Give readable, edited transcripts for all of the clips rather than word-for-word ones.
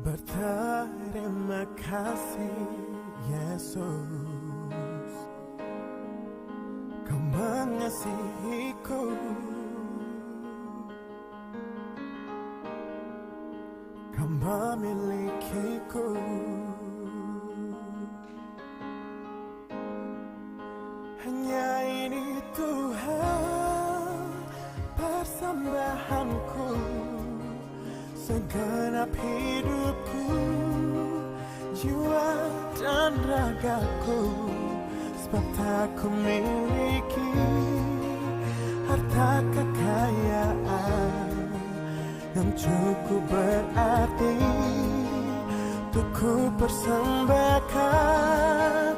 Berterima kasih Yesus, Kau mengasihiku. Kau memilikiku. Hanya ini Tuhan persembahanku, segenap hidupku, jiwa dan ragaku. Sebab tak ku miliki harta kekayaan yang cukup berarti untuk ku persembahkan.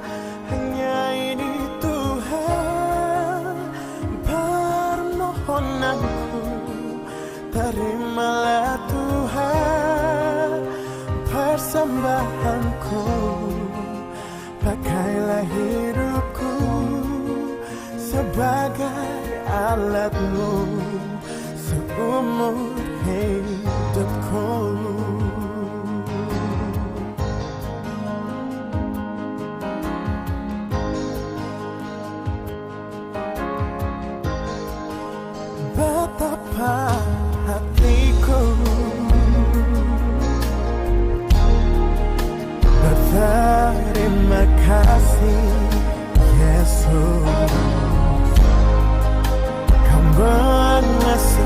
Hanya ini Tuhan permohonanku, terimalah Tuhan persembahanku. Pakailah hidupku sebagai alatmu seumur hidupku. Betapa hatiku berterima kasih Yesus, Kau mengasihiku.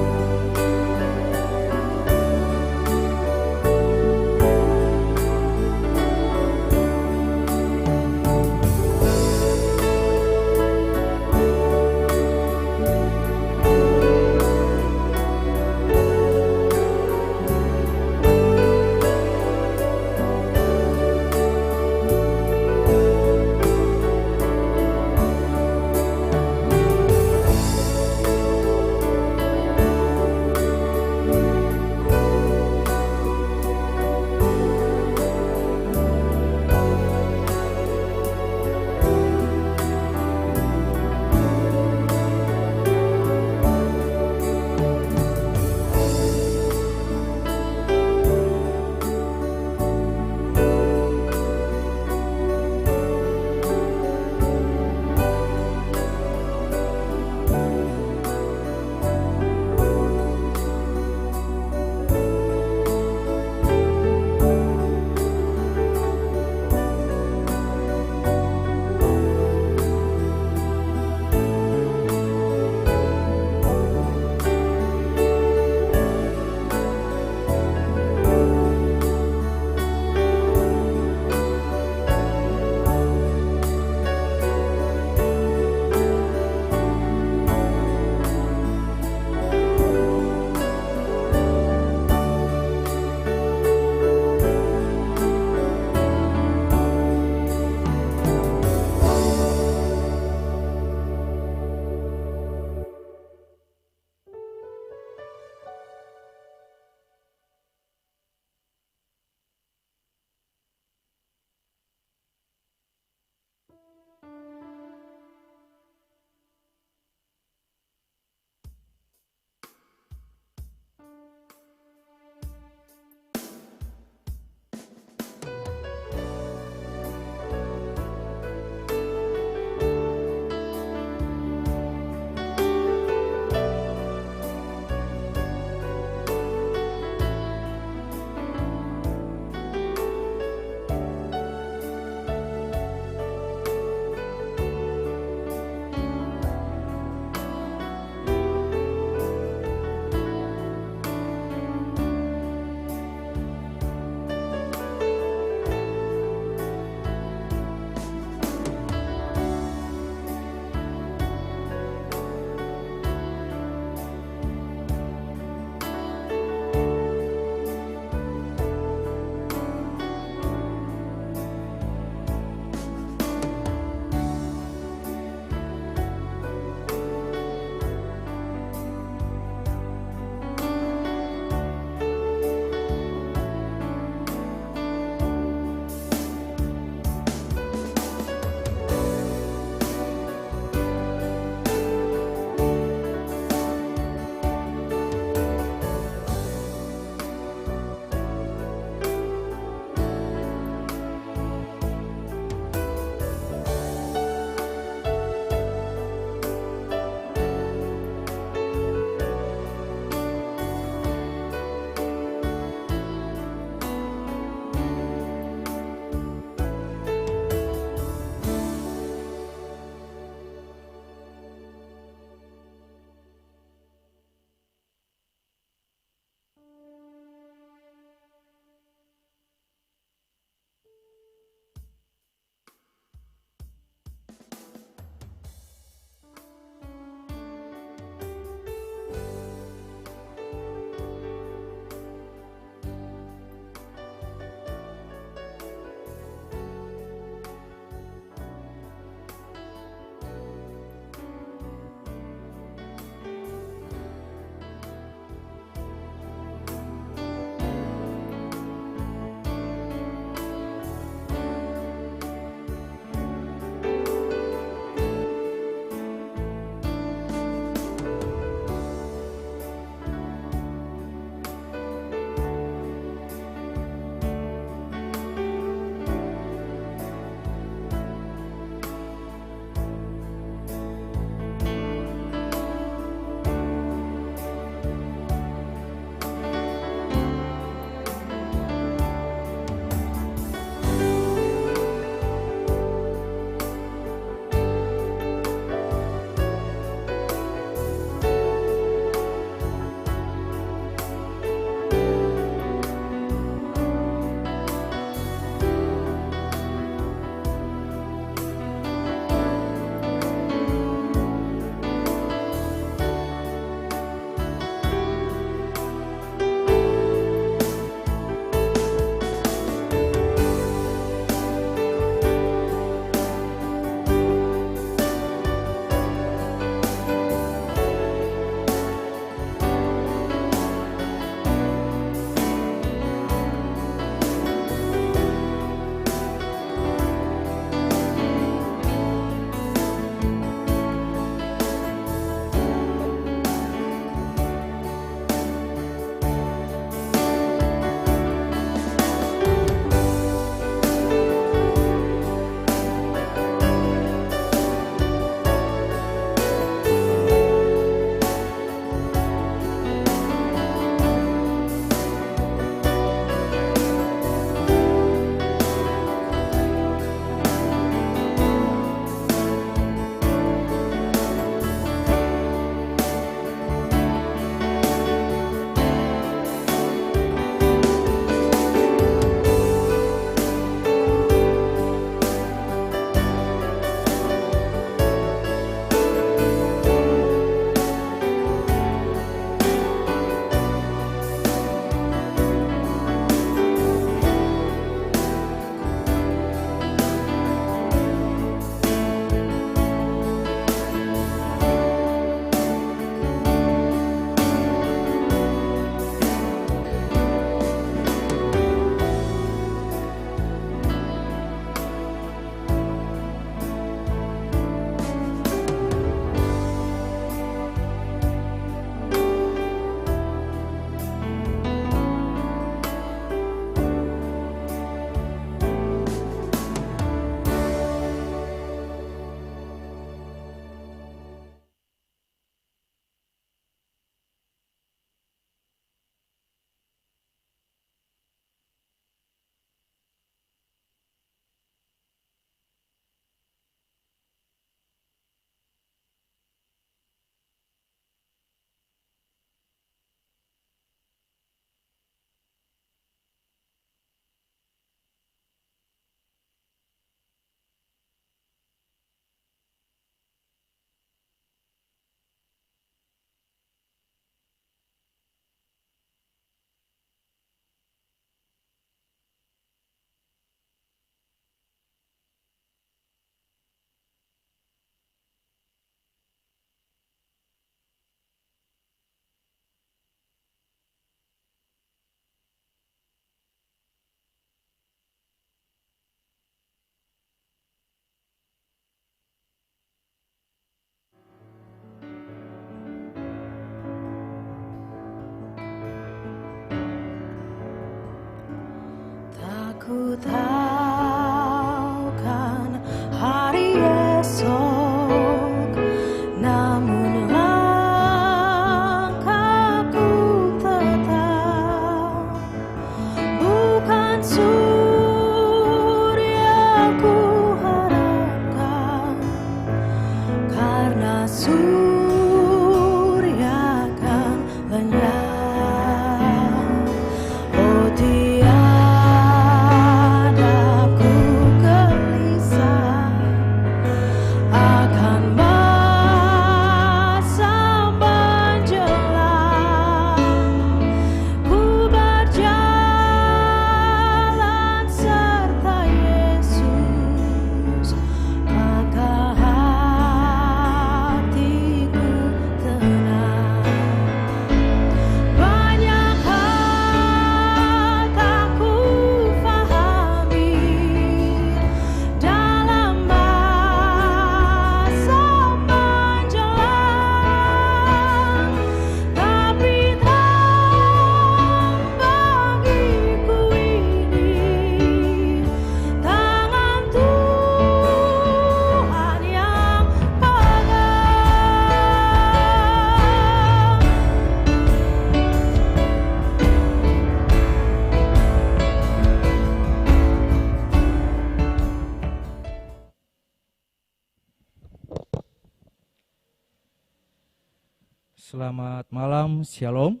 Selamat malam, Shalom.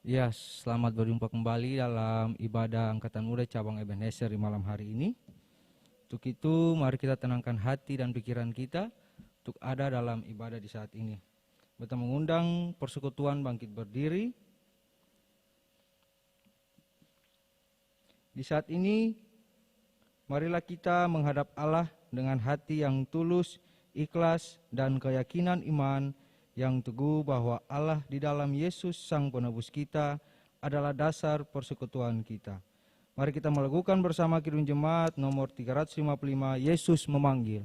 Ya, selamat berjumpa kembali dalam ibadah Angkatan Muda Cabang Ebenezer di malam hari ini. Untuk itu, mari kita tenangkan hati dan pikiran kita untuk ada dalam ibadah di saat ini. Kita mengundang persekutuan bangkit berdiri. Di saat ini, marilah kita menghadap Allah dengan hati yang tulus, ikhlas, dan keyakinan iman yang teguh bahwa Allah di dalam Yesus Sang Penebus kita adalah dasar persekutuan kita. Mari kita melakukan bersama Kidung Jemaat nomor 355, Yesus memanggil.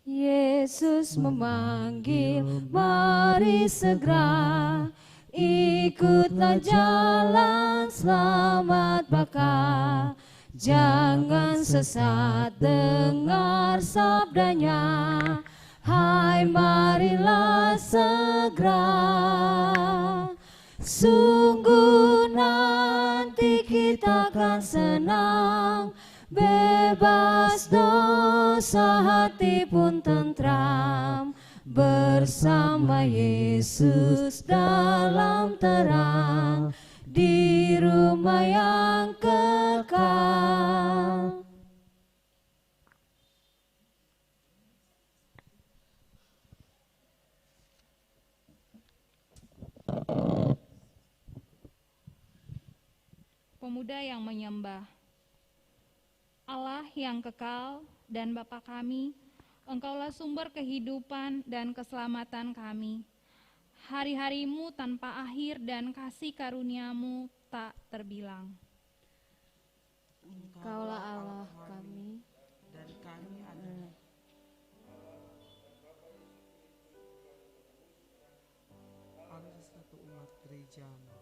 Yesus memanggil, mari segera ikutlah jalan selamat baka. Jangan sesat dengar sabdanya, hai marilah segera. Sungguh nanti kita akan senang, bebas dosa hati pun tentram, bersama Yesus dalam terang, di rumah yang kekal. Pemuda yang menyembah. Allah yang kekal dan Bapa kami, Engkaulah sumber kehidupan dan keselamatan kami. Hari-harimu tanpa akhir dan kasih karuniamu tak terbilang. Engkaulah Allah kami, dan kami adalah satu umat gerejamu.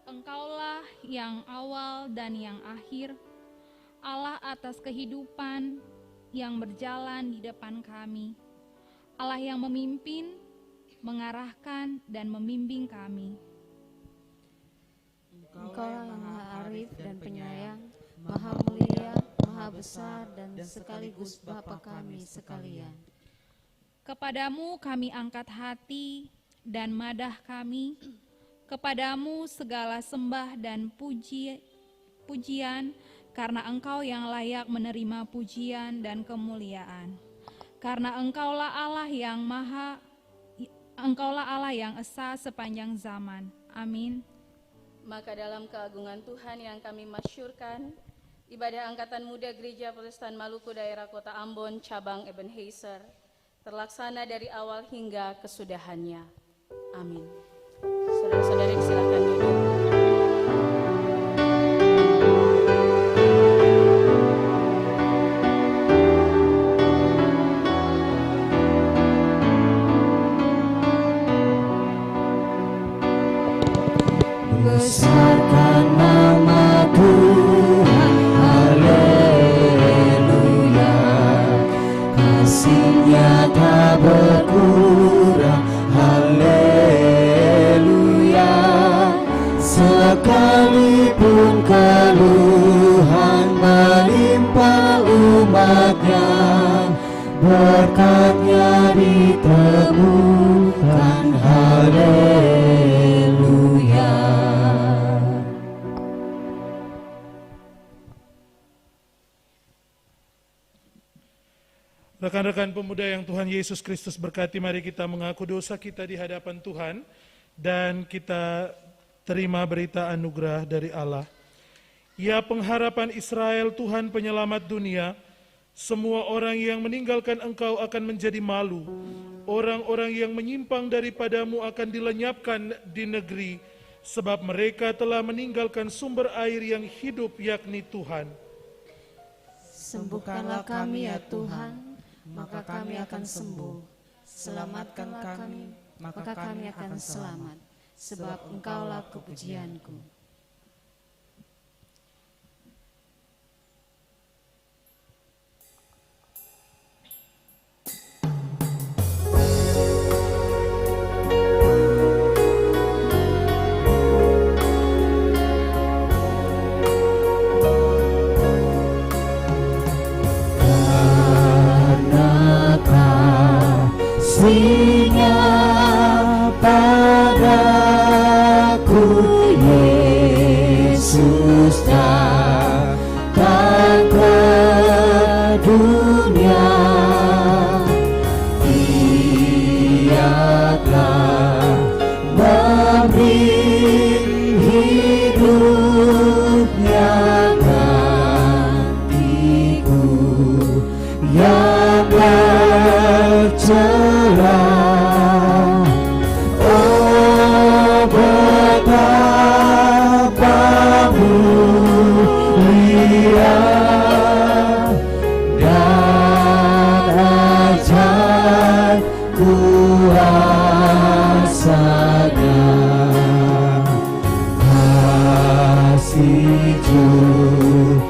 Engkaulah yang awal dan yang akhir, Allah atas kehidupan yang berjalan di depan kami, Allah yang memimpin, mengarahkan, dan membimbing kami. Engkaulah yang Maha Arif dan Penyayang, Maha Mulia, Maha Besar, dan sekaligus Bapa kami sekalian. Kepadamu kami angkat hati dan madah kami, kepadamu segala sembah dan pujian, karena Engkau yang layak menerima pujian dan kemuliaan. Karena Engkaulah Allah yang esa sepanjang zaman. Amin. Maka dalam keagungan Tuhan yang kami masyurkan, ibadah Angkatan Muda Gereja Protestan Maluku Daerah Kota Ambon, Cabang Ebenezer, terlaksana dari awal hingga kesudahannya. Amin. Saudara-saudari silakan duduk. Besarkan nama Tuhan, haleluya. Kasih-Nya tak berkurang, haleluya. Sekalipun keluhan menimpa umat-Nya, berkat-Nya ditemukan, haleluya. Rekan-rekan pemuda yang Tuhan Yesus Kristus berkati, mari kita mengaku dosa kita di hadapan Tuhan dan kita terima berita anugerah dari Allah. Ya pengharapan Israel, Tuhan penyelamat dunia, semua orang yang meninggalkan Engkau akan menjadi malu. Orang-orang yang menyimpang daripadamu akan dilenyapkan di negeri, sebab mereka telah meninggalkan sumber air yang hidup, yakni Tuhan. Sembuhkanlah kami ya Tuhan, maka kami akan sembuh. Selamatkan kami, maka kami akan selamat, sebab Engkaulah kepujianku. kasih-Nya padaku. Yesus datang ke dunia, Dia telah memberi hidupnya gantiku yang tercela. Oh, betapa mulia dan ajaib kuasa-Nya. Kasih Juru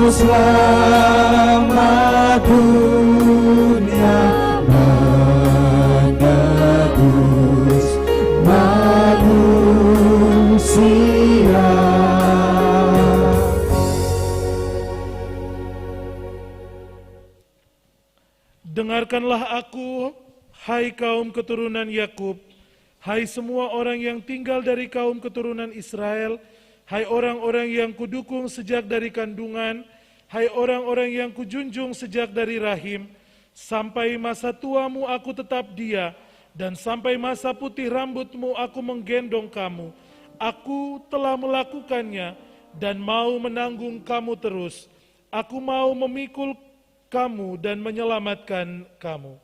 Selamat dunia menebus manusia. Dengarkanlah aku, hai kaum keturunan Yakub, hai semua orang yang tinggal dari kaum keturunan Israel, hai orang-orang yang kudukung sejak dari kandungan, hai orang-orang yang kujunjung sejak dari rahim. Sampai masa tuamu aku tetap dia, dan sampai masa putih rambutmu aku menggendong kamu. Aku telah melakukannya dan mau menanggung kamu terus. Aku mau memikul kamu dan menyelamatkan kamu.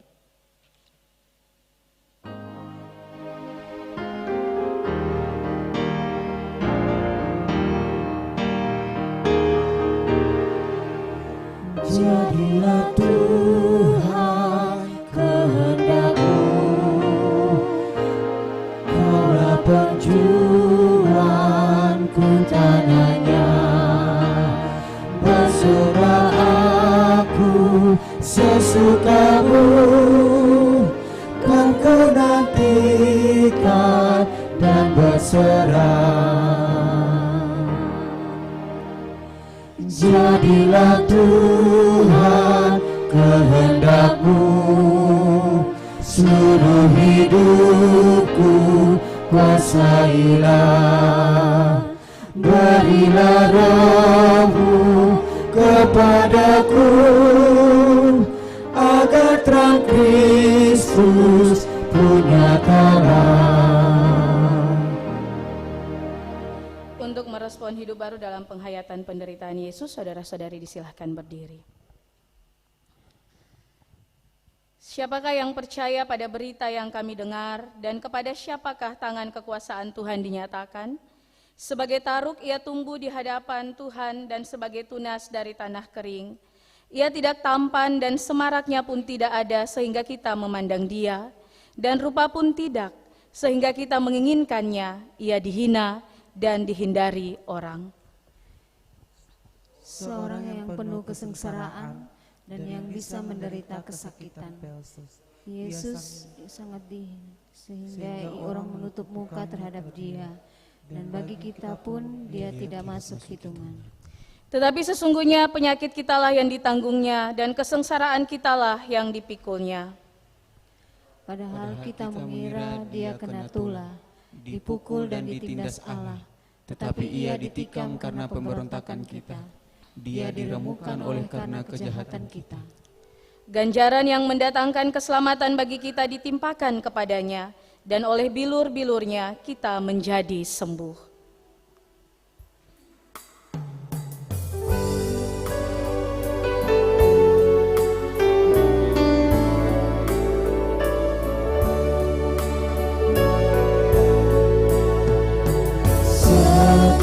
Jadilah Tuhan kehendak-Mu, Kaulah perjuanganku tanahnya. Berserah aku sesuka-Mu, kan ku nantikan dan berserah. Jadilah Tuhan kehendak-Mu, seluruh hidupku kuasailah. Berilah Roh-Mu kepadaku, agar terang Kristus punya terang. Untuk merespon hidup baru dalam penghayatan penderitaan Yesus, saudara-saudari disilahkan berdiri. Siapakah yang percaya pada berita yang kami dengar, dan kepada siapakah tangan kekuasaan Tuhan dinyatakan? Sebagai taruk ia tumbuh di hadapan Tuhan, dan sebagai tunas dari tanah kering. Ia tidak tampan dan semaraknya pun tidak ada sehingga kita memandang dia, dan rupa pun tidak sehingga kita menginginkannya. Ia dihina dan dihindari orang. Seorang yang penuh kesengsaraan dan yang bisa menderita kesakitan. Yesus sangat dihina sehingga orang menutup muka terhadap dia, dan bagi kita pun dia tidak masuk hitungan. Tetapi sesungguhnya penyakit kitalah yang ditanggungnya, dan kesengsaraan kitalah yang dipikulnya. Padahal kita mengira dia kena tulah, dipukul dan ditindas Allah, tetapi ia ditikam karena pemberontakan kita. Dia diremukkan oleh karena kejahatan kita. Ganjaran yang mendatangkan keselamatan bagi kita ditimpakan kepadanya, dan oleh bilur-bilurnya kita menjadi sembuh.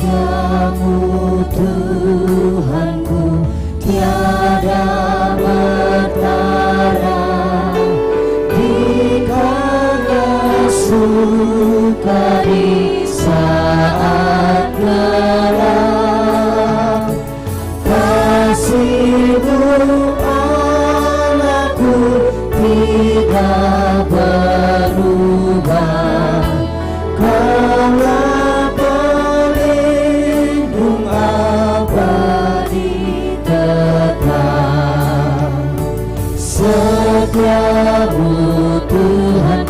Setiamu Tuhanku tiada bertara, dikau suka di saat gelap. Kasih-Mu Allahku tidak berubah. Kaulah pelindung abadi tetap. Setiamu Tuhan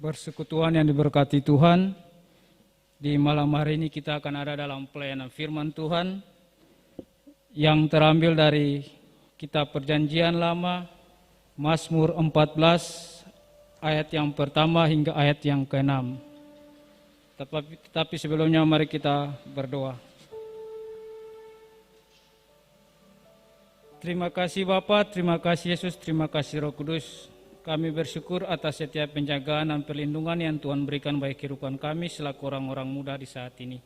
Persekutuan yang diberkati Tuhan, di malam hari ini kita akan ada dalam pelayanan firman Tuhan yang terambil dari kitab Perjanjian Lama, Mazmur 14 ayat yang pertama hingga ayat yang ke-6. Tetapi sebelumnya mari kita berdoa. Terima kasih Bapa, terima kasih Yesus, terima kasih Roh Kudus. Kami bersyukur atas setiap penjagaan dan perlindungan yang Tuhan berikan bagi kehidupan kami selaku orang-orang muda di saat ini.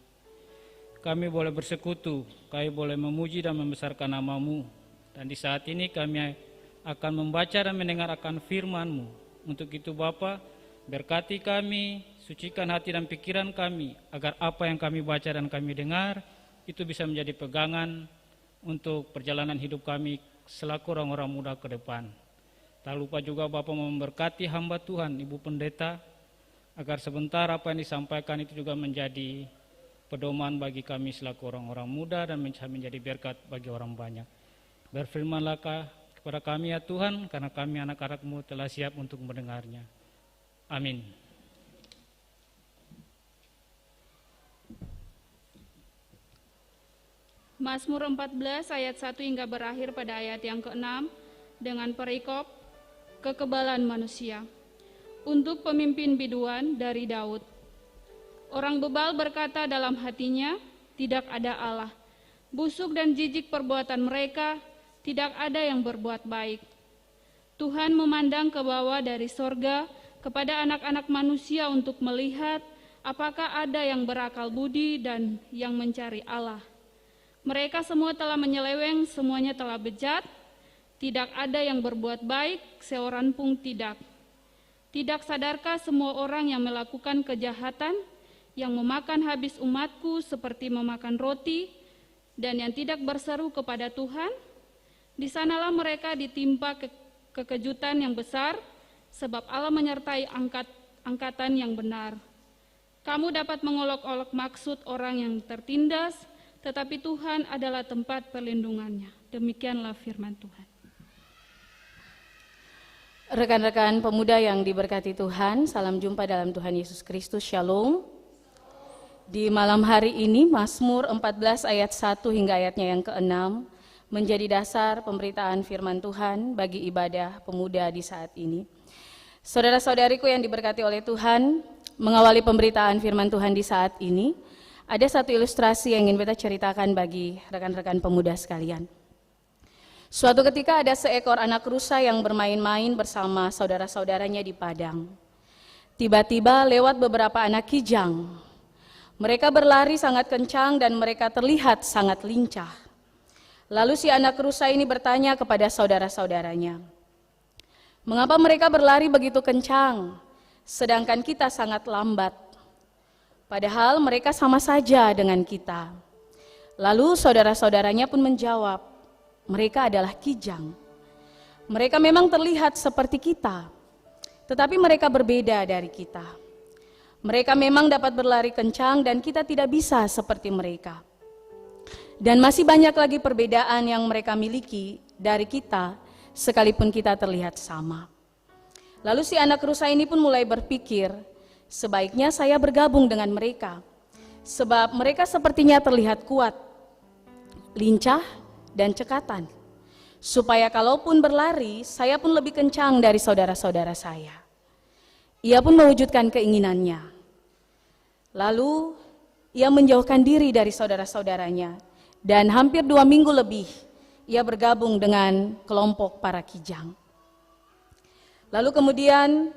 Kami boleh bersekutu, kami boleh memuji dan membesarkan nama-Mu. Dan di saat ini kami akan membaca dan mendengar akan firman-Mu. Untuk itu Bapa, berkati kami, sucikan hati dan pikiran kami, agar apa yang kami baca dan kami dengar, itu bisa menjadi pegangan untuk perjalanan hidup kami selaku orang-orang muda ke depan. Tak lupa juga Bapak memberkati hamba Tuhan, Ibu Pendeta, agar sebentar apa yang disampaikan itu juga menjadi pedoman bagi kami selaku orang-orang muda dan menjadi berkat bagi orang banyak. Berfirmanlah kepada kami ya Tuhan, karena kami anak-anak-Mu telah siap untuk mendengarnya. Amin. Mazmur 14 ayat 1 hingga berakhir pada ayat yang ke-6 dengan perikop kekebalan manusia. Untuk pemimpin biduan dari Daud. Orang bebal berkata dalam hatinya, tidak ada Allah. Busuk dan jijik perbuatan mereka, tidak ada yang berbuat baik. Tuhan memandang ke bawah dari sorga kepada anak-anak manusia untuk melihat apakah ada yang berakal budi dan yang mencari Allah. Mereka semua telah menyeleweng, semuanya telah bejat. Tidak ada yang berbuat baik, seorang pun tidak. Tidak sadarkah semua orang yang melakukan kejahatan, yang memakan habis umatku seperti memakan roti, dan yang tidak berseru kepada Tuhan? Di sanalah mereka ditimpa kekejutan yang besar, sebab Allah menyertai angkatan yang benar. Kamu dapat mengolok-olok maksud orang yang tertindas, tetapi Tuhan adalah tempat perlindungannya. Demikianlah firman Tuhan. Rekan-rekan pemuda yang diberkati Tuhan, salam jumpa dalam Tuhan Yesus Kristus, Shalom. Di malam hari ini, Mazmur 14 ayat 1 hingga ayatnya yang ke-6 menjadi dasar pemberitaan firman Tuhan bagi ibadah pemuda di saat ini. Saudara-saudariku yang diberkati oleh Tuhan, mengawali pemberitaan firman Tuhan di saat ini, ada satu ilustrasi yang ingin kita ceritakan bagi rekan-rekan pemuda sekalian. Suatu ketika ada seekor anak rusa yang bermain-main bersama saudara-saudaranya di padang. Tiba-tiba lewat beberapa anak kijang. Mereka berlari sangat kencang dan mereka terlihat sangat lincah. Lalu si anak rusa ini bertanya kepada saudara-saudaranya, "Mengapa mereka berlari begitu kencang, sedangkan kita sangat lambat? Padahal mereka sama saja dengan kita." Lalu saudara-saudaranya pun menjawab, "Mereka adalah kijang. Mereka memang terlihat seperti kita, tetapi mereka berbeda dari kita. Mereka memang dapat berlari kencang dan kita tidak bisa seperti mereka. Dan masih banyak lagi perbedaan yang mereka miliki dari kita, sekalipun kita terlihat sama." Lalu si anak rusa ini pun mulai berpikir, sebaiknya saya bergabung dengan mereka, sebab mereka sepertinya terlihat kuat, lincah, dan cekatan, supaya kalaupun berlari, saya pun lebih kencang dari saudara-saudara saya. Ia pun mewujudkan keinginannya. Lalu, ia menjauhkan diri dari saudara-saudaranya, dan hampir 2 minggu lebih, ia bergabung dengan kelompok para kijang. Lalu kemudian,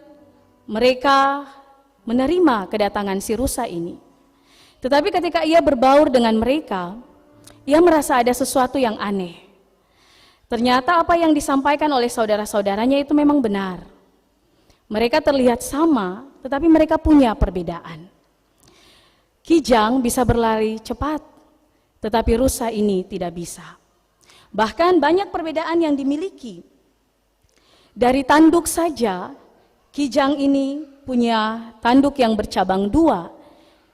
mereka menerima kedatangan si rusa ini. Tetapi ketika ia berbaur dengan mereka, ia merasa ada sesuatu yang aneh. Ternyata apa yang disampaikan oleh saudara-saudaranya itu memang benar. Mereka terlihat sama, tetapi mereka punya perbedaan. Kijang bisa berlari cepat, tetapi rusa ini tidak bisa. Bahkan banyak perbedaan yang dimiliki. Dari tanduk saja, kijang ini punya tanduk yang bercabang 2,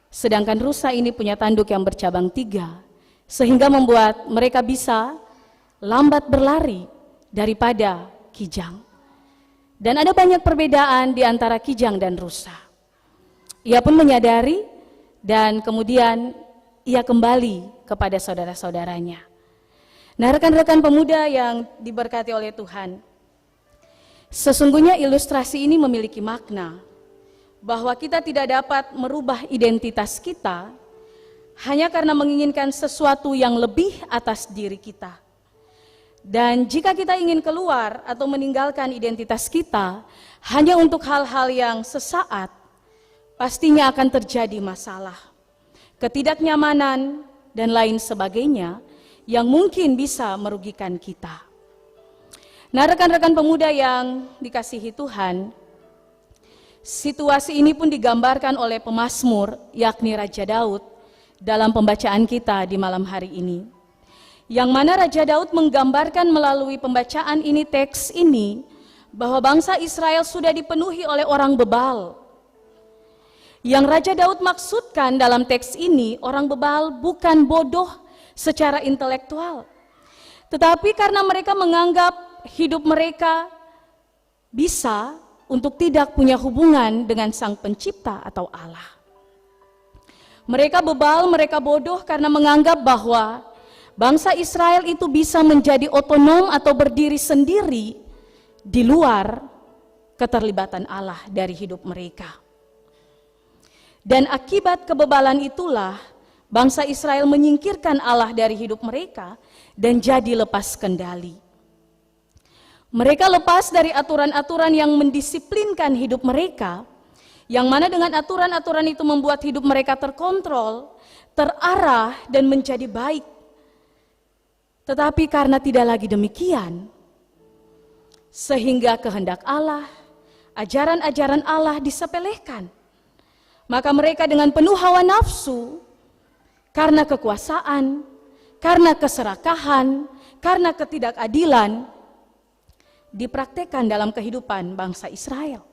sedangkan rusa ini punya tanduk yang bercabang 3. Sehingga membuat mereka bisa lambat berlari daripada kijang. Dan ada banyak perbedaan di antara kijang dan rusa. Ia pun menyadari dan kemudian ia kembali kepada saudara-saudaranya. Nah, rekan-rekan pemuda yang diberkati oleh Tuhan, sesungguhnya ilustrasi ini memiliki makna bahwa kita tidak dapat merubah identitas kita hanya karena menginginkan sesuatu yang lebih atas diri kita. Dan jika kita ingin keluar atau meninggalkan identitas kita hanya untuk hal-hal yang sesaat, pastinya akan terjadi masalah, ketidaknyamanan, dan lain sebagainya yang mungkin bisa merugikan kita. Nah, rekan-rekan pemuda yang dikasihi Tuhan, situasi ini pun digambarkan oleh pemazmur, yakni Raja Daud, dalam pembacaan kita di malam hari ini. Yang mana Raja Daud menggambarkan melalui pembacaan ini, teks ini, bahwa bangsa Israel sudah dipenuhi oleh orang bebal. Yang Raja Daud maksudkan dalam teks ini, orang bebal bukan bodoh secara intelektual, tetapi karena mereka menganggap hidup mereka bisa untuk tidak punya hubungan dengan Sang Pencipta atau Allah. Mereka bebal, mereka bodoh karena menganggap bahwa bangsa Israel itu bisa menjadi otonom atau berdiri sendiri di luar keterlibatan Allah dari hidup mereka. Dan akibat kebebalan itulah bangsa Israel menyingkirkan Allah dari hidup mereka dan jadi lepas kendali. Mereka lepas dari aturan-aturan yang mendisiplinkan hidup mereka, yang mana dengan aturan-aturan itu membuat hidup mereka terkontrol, terarah, dan menjadi baik. Tetapi karena tidak lagi demikian, sehingga kehendak Allah, ajaran-ajaran Allah disepelekan. Maka mereka dengan penuh hawa nafsu, karena kekuasaan, karena keserakahan, karena ketidakadilan, dipraktekkan dalam kehidupan bangsa Israel.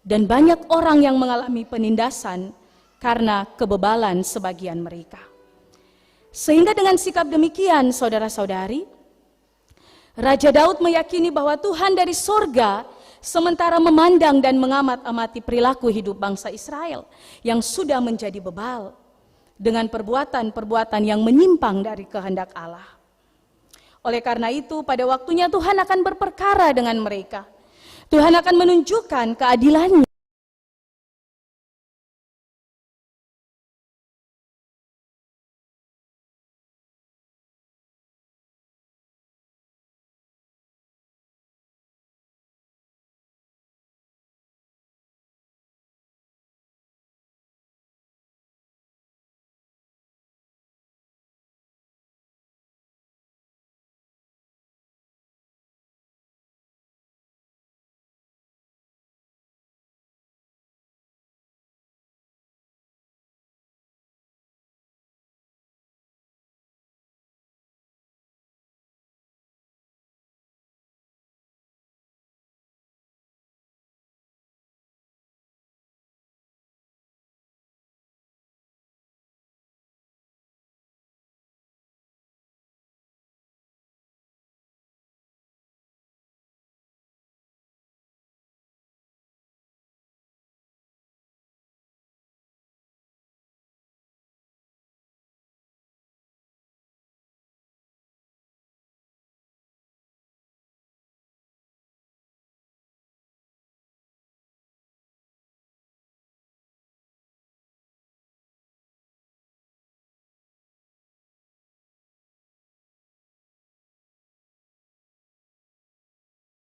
Dan banyak orang yang mengalami penindasan karena kebebalan sebagian mereka. Sehingga dengan sikap demikian, saudara-saudari, Raja Daud meyakini bahwa Tuhan dari sorga sementara memandang dan mengamat-amati perilaku hidup bangsa Israel yang sudah menjadi bebal dengan perbuatan-perbuatan yang menyimpang dari kehendak Allah. Oleh karena itu, pada waktunya Tuhan akan berperkara dengan mereka. Tuhan akan menunjukkan keadilannya.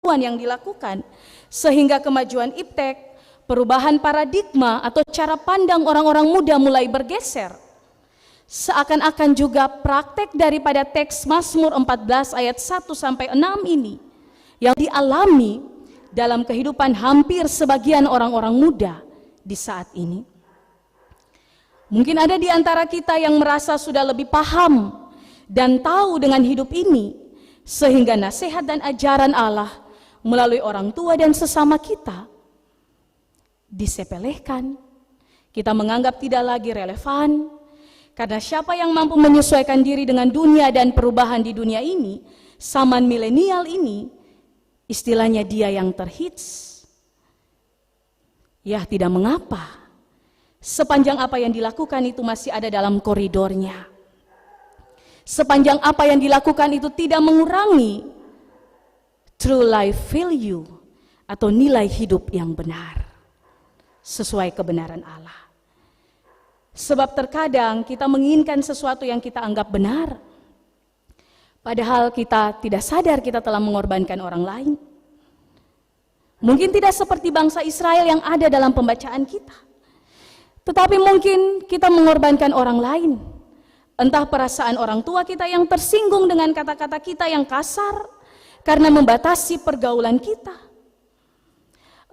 Yang dilakukan sehingga kemajuan iptek, perubahan paradigma atau cara pandang orang-orang muda mulai bergeser. Seakan-akan juga praktek daripada teks Mazmur 14 ayat 1 sampai 6 ini yang dialami dalam kehidupan hampir sebagian orang-orang muda di saat ini. Mungkin ada di antara kita yang merasa sudah lebih paham dan tahu dengan hidup ini, sehingga nasihat dan ajaran Allah melalui orang tua dan sesama kita disepelekan. Kita menganggap tidak lagi relevan, karena siapa yang mampu menyesuaikan diri dengan dunia dan perubahan di dunia ini, zaman milenial ini, istilahnya dia yang terhits, ya tidak mengapa. Sepanjang apa yang dilakukan itu masih ada dalam koridornya. Sepanjang apa yang dilakukan itu tidak mengurangi true life value atau nilai hidup yang benar sesuai kebenaran Allah. Sebab terkadang kita menginginkan sesuatu yang kita anggap benar, padahal kita tidak sadar kita telah mengorbankan orang lain. Mungkin tidak seperti bangsa Israel yang ada dalam pembacaan kita, tetapi mungkin kita mengorbankan orang lain. Entah perasaan orang tua kita yang tersinggung dengan kata-kata kita yang kasar karena membatasi pergaulan kita.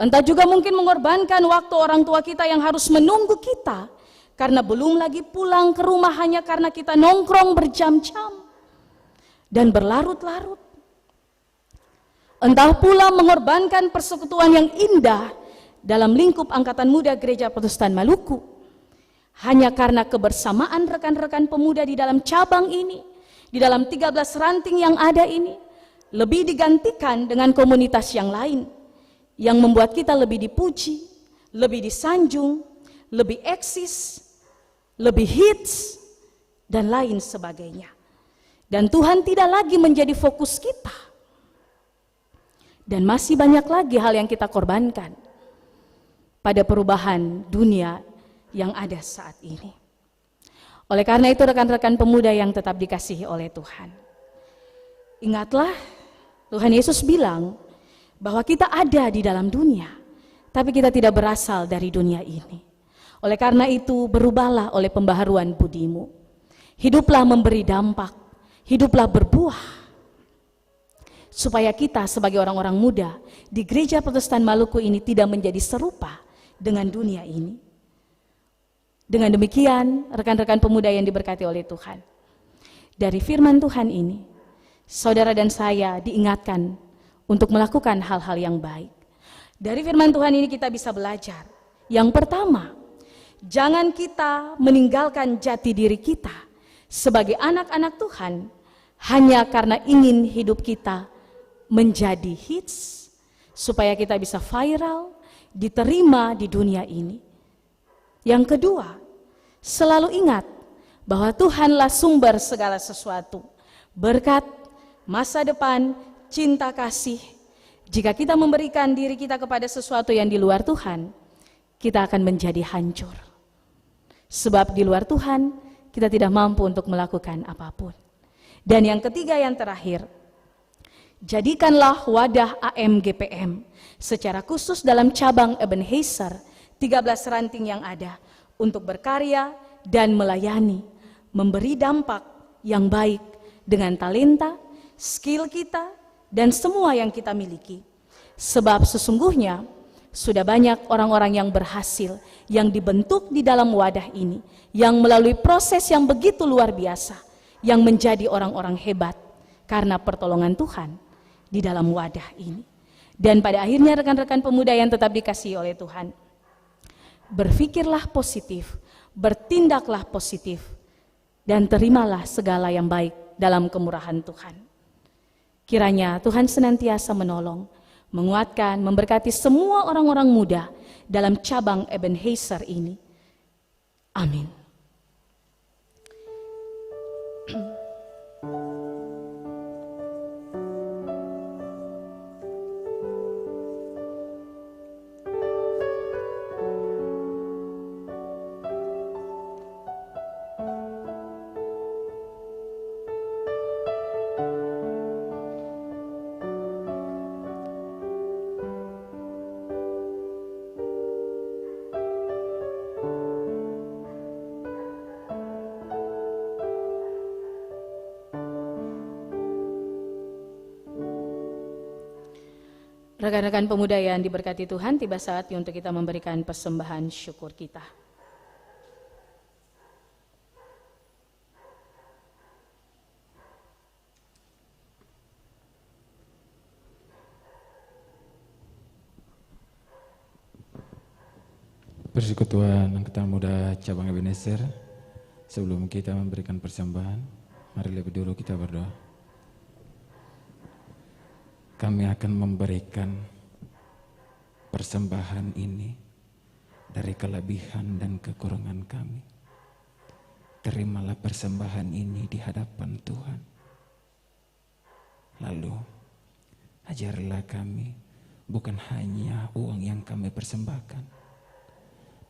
Entah juga mungkin mengorbankan waktu orang tua kita yang harus menunggu kita karena belum lagi pulang ke rumah hanya karena kita nongkrong berjam-jam dan berlarut-larut. Entah pula mengorbankan persekutuan yang indah dalam lingkup Angkatan Muda Gereja Protestan Maluku hanya karena kebersamaan rekan-rekan pemuda di dalam cabang ini, di dalam 13 ranting yang ada ini, lebih digantikan dengan komunitas yang lain, yang membuat kita lebih dipuji, lebih disanjung, lebih eksis, lebih hits, dan lain sebagainya. Dan Tuhan tidak lagi menjadi fokus kita. Dan masih banyak lagi hal yang kita korbankan pada perubahan dunia yang ada saat ini. Oleh karena itu rekan-rekan pemuda yang tetap dikasihi oleh Tuhan, ingatlah Tuhan Yesus bilang bahwa kita ada di dalam dunia, tapi kita tidak berasal dari dunia ini. Oleh karena itu berubahlah oleh pembaharuan budimu. Hiduplah memberi dampak, hiduplah berbuah. Supaya kita sebagai orang-orang muda di Gereja Protestan Maluku ini tidak menjadi serupa dengan dunia ini. Dengan demikian, rekan-rekan pemuda yang diberkati oleh Tuhan, dari firman Tuhan ini, saudara dan saya diingatkan untuk melakukan hal-hal yang baik. Dari firman Tuhan ini kita bisa belajar. Yang pertama, jangan kita meninggalkan jati diri kita sebagai anak-anak Tuhan hanya karena ingin hidup kita menjadi hits, supaya kita bisa viral, diterima di dunia ini. Yang kedua, selalu ingat bahwa Tuhanlah sumber segala sesuatu, berkat, masa depan, cinta kasih. Jika kita memberikan diri kita kepada sesuatu yang di luar Tuhan, kita akan menjadi hancur. Sebab di luar Tuhan, kita tidak mampu untuk melakukan apapun. Dan yang ketiga, yang terakhir, jadikanlah wadah AMGPM secara khusus dalam cabang Ebenezer 13 ranting yang ada untuk berkarya dan melayani, memberi dampak yang baik dengan talenta, skill kita, dan semua yang kita miliki. Sebab sesungguhnya sudah banyak orang-orang yang berhasil, yang dibentuk di dalam wadah ini, yang melalui proses yang begitu luar biasa, yang menjadi orang-orang hebat karena pertolongan Tuhan di dalam wadah ini. Dan pada akhirnya rekan-rekan pemuda yang tetap dikasihi oleh Tuhan, berpikirlah positif, bertindaklah positif, dan terimalah segala yang baik dalam kemurahan Tuhan. Kiranya Tuhan senantiasa menolong, menguatkan, memberkati semua orang-orang muda dalam cabang Ebenezer ini. Amin. Rekan-rekan pemuda yang diberkati Tuhan, tiba saatnya untuk kita memberikan persembahan syukur kita. Persekutuan Angkatan Muda Cabang Ebenezer, sebelum kita memberikan persembahan, mari lebih dulu kita berdoa. kami akan memberikan persembahan ini dari kelebihan dan kekurangan kami. Terimalah persembahan ini di hadapan Tuhan. Lalu, ajarilah kami bukan hanya uang yang kami persembahkan,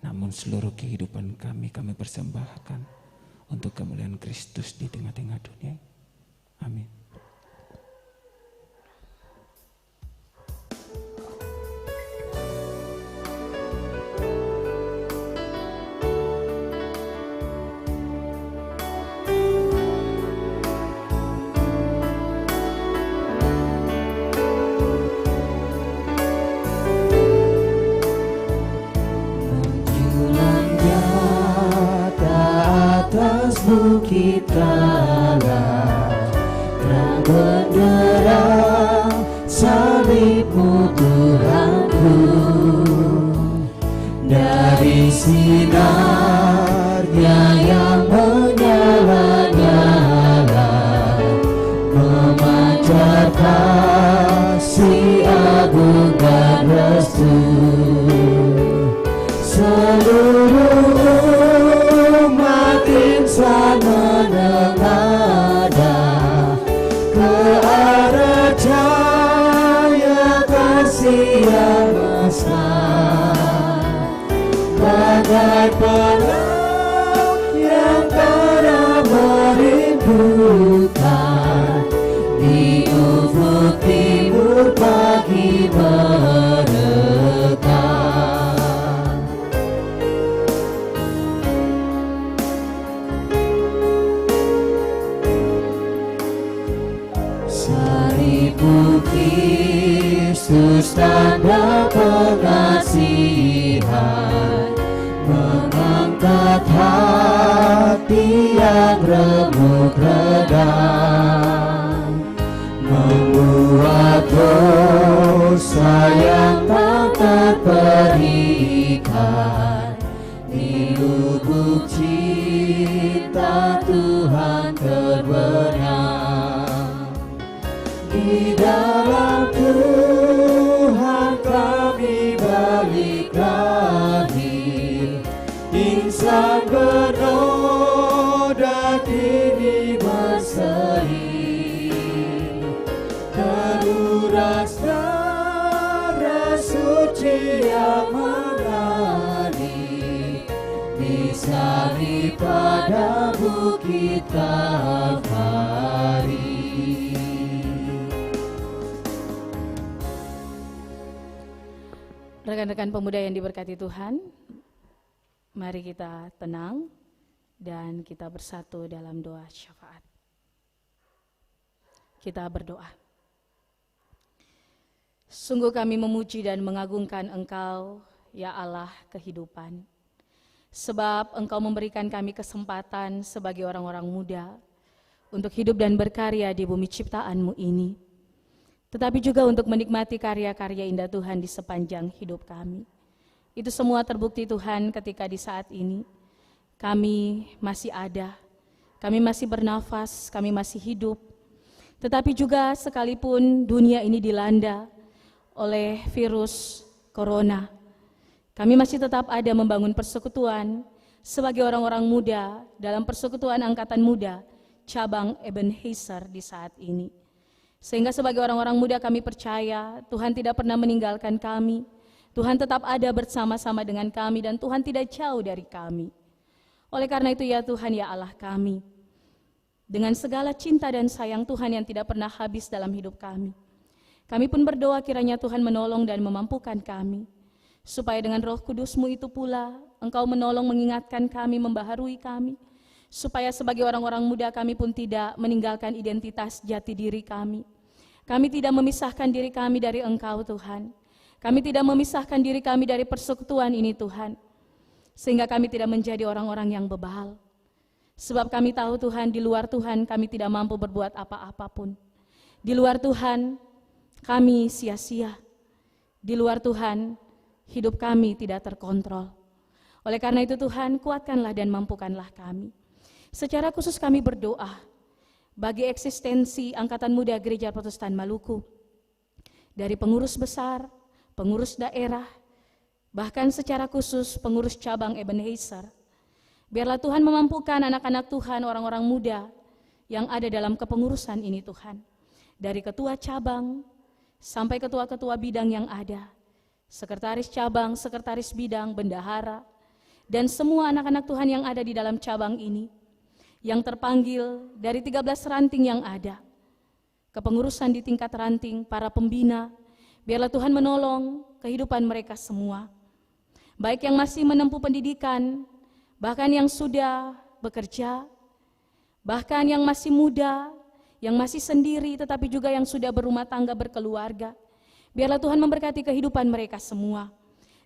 namun seluruh kehidupan kami persembahkan untuk kemuliaan Kristus di tengah-tengah dunia. Amin. Bukit Allah, terang benderang salib-Mu Tuhanku, dari sinarnya yang menyala-nyala, memancar kasih agung dan restu. Seluruh insan menengadah ke arah cahaya kasih yang besar, bagai pelang yang terang merindukan di ufuk timur pagi merekah. Kristus tanda pengasihan, mengangkat hati yang remuk redam, membuat dosa yang tak terperikat, di lubuk cinta Tuhan terbenam. Di dalam Tuhan kami balik lagi, insan bernoda kini berseri, teruras darah suci yang mengalir, disalib pada bukit Kalvari. Rekan-rekan pemuda yang diberkati Tuhan, mari kita tenang dan kita bersatu dalam doa syafaat. Kita berdoa. Sungguh kami memuji dan mengagungkan Engkau, ya Allah kehidupan. Sebab Engkau memberikan kami kesempatan sebagai orang-orang muda untuk hidup dan berkarya di bumi ciptaan-Mu ini. Tetapi juga untuk menikmati karya-karya indah Tuhan di sepanjang hidup kami. Itu semua terbukti Tuhan ketika di saat ini kami masih ada, kami masih bernafas, kami masih hidup. Tetapi juga sekalipun dunia ini dilanda oleh virus corona, kami masih tetap ada membangun persekutuan sebagai orang-orang muda dalam persekutuan angkatan muda cabang Ebenezer di saat ini. Sehingga sebagai orang-orang muda kami percaya Tuhan tidak pernah meninggalkan kami. Tuhan tetap ada bersama-sama dengan kami dan Tuhan tidak jauh dari kami. Oleh karena itu ya Tuhan ya Allah kami, dengan segala cinta dan sayang Tuhan yang tidak pernah habis dalam hidup kami, kami pun berdoa kiranya Tuhan menolong dan memampukan kami, supaya dengan Roh Kudus-Mu itu pula Engkau menolong mengingatkan kami, membaharui kami, supaya sebagai orang-orang muda kami pun tidak meninggalkan identitas jati diri kami. Kami tidak memisahkan diri kami dari Engkau Tuhan. Kami tidak memisahkan diri kami dari persekutuan ini Tuhan. Sehingga kami tidak menjadi orang-orang yang bebal. Sebab kami tahu Tuhan, di luar Tuhan kami tidak mampu berbuat apa-apapun. Di luar Tuhan kami sia-sia. Di luar Tuhan hidup kami tidak terkontrol. Oleh karena itu Tuhan, kuatkanlah dan mampukanlah kami. Secara khusus kami berdoa bagi eksistensi Angkatan Muda Gereja Protestan Maluku. dari pengurus besar, pengurus daerah, bahkan secara khusus pengurus cabang Ebenezer. Biarlah Tuhan memampukan anak-anak Tuhan, orang-orang muda yang ada dalam kepengurusan ini Tuhan. Dari ketua cabang sampai ketua-ketua bidang yang ada, sekretaris cabang, sekretaris bidang, bendahara, dan semua anak-anak Tuhan yang ada di dalam cabang ini, yang terpanggil dari 13 ranting yang ada, kepengurusan di tingkat ranting, para pembina, biarlah Tuhan menolong kehidupan mereka semua, baik yang masih menempuh pendidikan, bahkan yang sudah bekerja, bahkan yang masih muda, yang masih sendiri, tetapi juga yang sudah berumah tangga, berkeluarga. Biarlah Tuhan memberkati kehidupan mereka semua,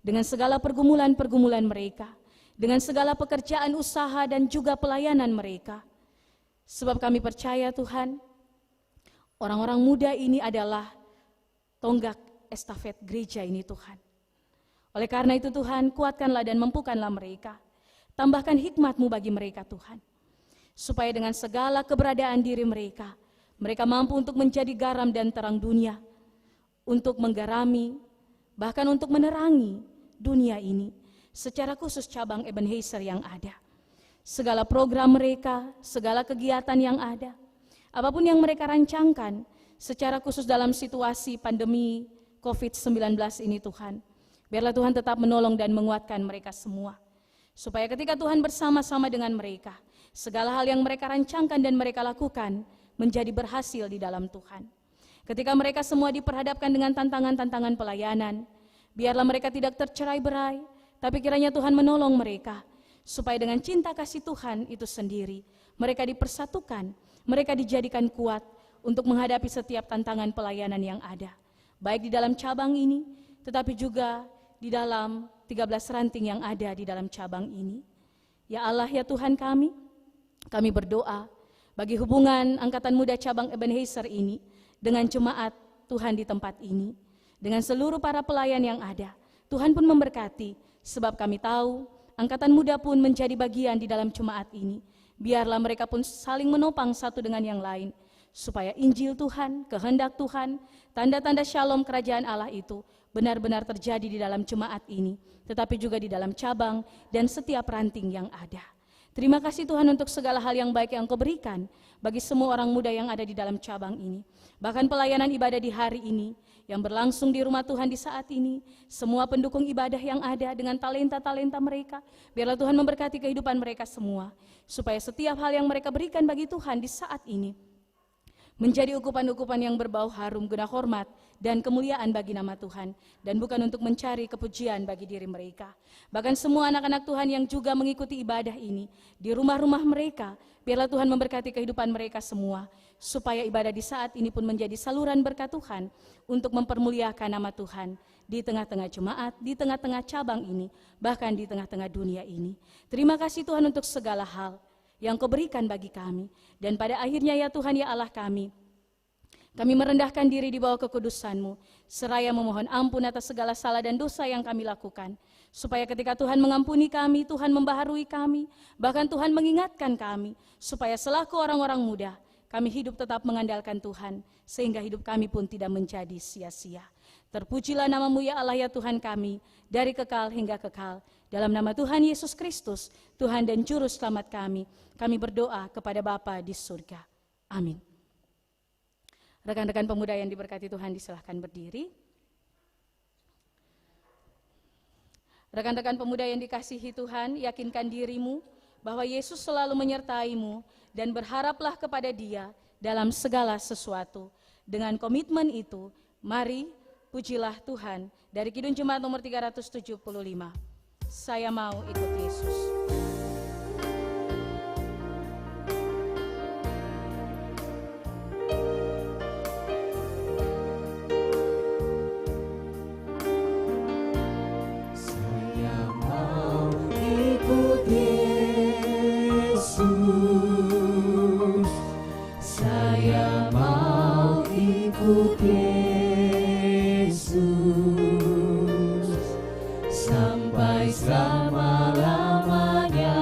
dengan segala pergumulan-pergumulan mereka, dengan segala pekerjaan usaha dan juga pelayanan mereka. Sebab kami percaya Tuhan, orang-orang muda ini adalah tonggak estafet gereja ini Tuhan. Oleh karena itu Tuhan, kuatkanlah dan mampukanlah mereka. Tambahkan hikmat-Mu bagi mereka Tuhan, supaya dengan segala keberadaan diri mereka, mereka mampu untuk menjadi garam dan terang dunia, untuk menggarami, bahkan untuk menerangi dunia ini, secara khusus cabang Ebenezer yang ada. Segala program mereka, segala kegiatan yang ada, apapun yang mereka rancangkan, secara khusus dalam situasi pandemi COVID-19 ini Tuhan, biarlah Tuhan tetap menolong dan menguatkan mereka semua. Supaya ketika Tuhan bersama-sama dengan mereka, segala hal yang mereka rancangkan dan mereka lakukan menjadi berhasil di dalam Tuhan. Ketika mereka semua diperhadapkan dengan tantangan-tantangan pelayanan, biarlah mereka tidak tercerai-berai, tapi kiranya Tuhan menolong mereka, supaya dengan cinta kasih Tuhan itu sendiri, mereka dipersatukan, mereka dijadikan kuat untuk menghadapi setiap tantangan pelayanan yang ada. Baik di dalam cabang ini, tetapi juga di dalam 13 ranting yang ada di dalam cabang ini. Ya Allah, ya Tuhan kami berdoa bagi hubungan Angkatan Muda Cabang Ebenezer ini dengan jemaat Tuhan di tempat ini, dengan seluruh para pelayan yang ada. Tuhan pun memberkati, sebab kami tahu Angkatan Muda pun menjadi bagian di dalam jemaat ini. Biarlah mereka pun saling menopang satu dengan yang lain, supaya Injil Tuhan, kehendak Tuhan, tanda-tanda shalom kerajaan Allah itu benar-benar terjadi di dalam jemaat ini, tetapi juga di dalam cabang dan setiap ranting yang ada. Terima kasih Tuhan untuk segala hal yang baik yang Engkau berikan bagi semua orang muda yang ada di dalam cabang ini. Bahkan pelayanan ibadah di hari ini yang berlangsung di rumah Tuhan di saat ini, semua pendukung ibadah yang ada dengan talenta-talenta mereka, biarlah Tuhan memberkati kehidupan mereka semua, supaya setiap hal yang mereka berikan bagi Tuhan di saat ini menjadi ukupan-ukupan yang berbau harum, guna hormat dan kemuliaan bagi nama Tuhan, dan bukan untuk mencari kepujian bagi diri mereka. Bahkan semua anak-anak Tuhan yang juga mengikuti ibadah ini di rumah-rumah mereka, biarlah Tuhan memberkati kehidupan mereka semua, supaya ibadah di saat ini pun menjadi saluran berkat Tuhan untuk mempermuliakan nama Tuhan di tengah-tengah jemaat, di tengah-tengah cabang ini, bahkan di tengah-tengah dunia ini. Terima kasih Tuhan untuk segala hal yang Kau berikan bagi kami. Dan pada akhirnya ya Tuhan, ya Allah kami merendahkan diri di bawah kekudusan-Mu, seraya memohon ampun atas segala salah dan dosa yang kami lakukan, supaya ketika Tuhan mengampuni kami, Tuhan membaharui kami, bahkan Tuhan mengingatkan kami, supaya selaku orang-orang muda, kami hidup tetap mengandalkan Tuhan, sehingga hidup kami pun tidak menjadi sia-sia. Terpujilah nama-Mu ya Allah ya Tuhan kami, dari kekal hingga kekal. Dalam nama Tuhan Yesus Kristus, Tuhan dan Juru Selamat kami berdoa kepada Bapa di surga. Amin. Rekan-rekan pemuda yang diberkati Tuhan, disilahkan berdiri. Rekan-rekan pemuda yang dikasihi Tuhan, yakinkan dirimu bahwa Yesus selalu menyertaimu dan berharaplah kepada Dia dalam segala sesuatu. Dengan komitmen itu, mari pujilah Tuhan dari Kidung Jemaat nomor 375. Saya mau ikut Yesus. Saya mau ikut Yesus. Saya mau ikut Yesus sampai selama-lamanya.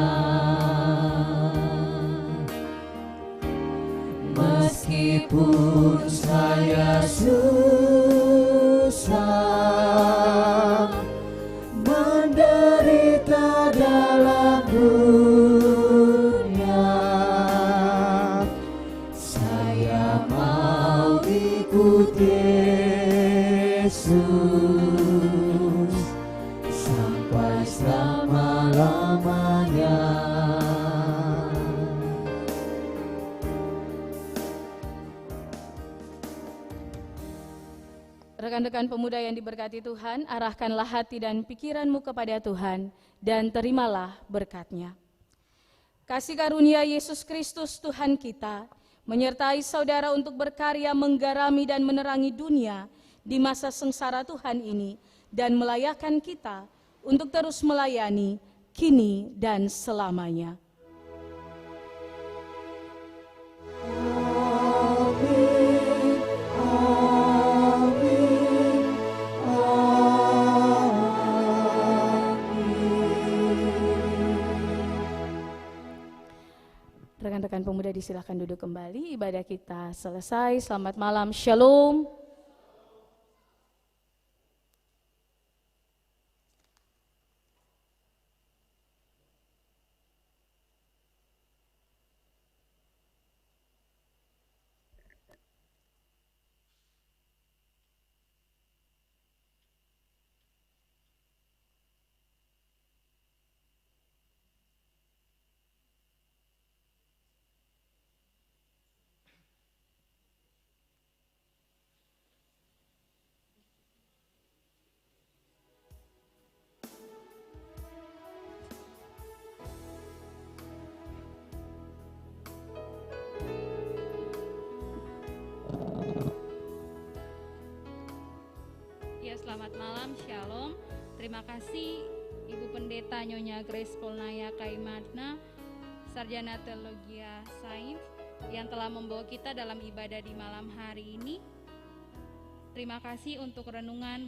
Yesus sampai selama-lamanya. Rekan-rekan pemuda yang diberkati Tuhan, arahkanlah hati dan pikiranmu kepada Tuhan dan terimalah berkat-Nya. Kasih karunia Yesus Kristus Tuhan kita menyertai saudara untuk berkarya menggarami dan menerangi dunia di masa sengsara Tuhan ini dan melayakan kita untuk terus melayani kini dan selamanya. Rekan-rekan pemuda disilahkan duduk kembali, ibadah kita selesai. Selamat malam, Shalom. Ya, selamat malam, Shalom. Terima kasih Ibu Pendeta Nyonya Grace Polnaya Kaimatna, Sarjana Teologi Sains, yang telah membawa kita dalam ibadah di malam hari ini. Terima kasih untuk renungan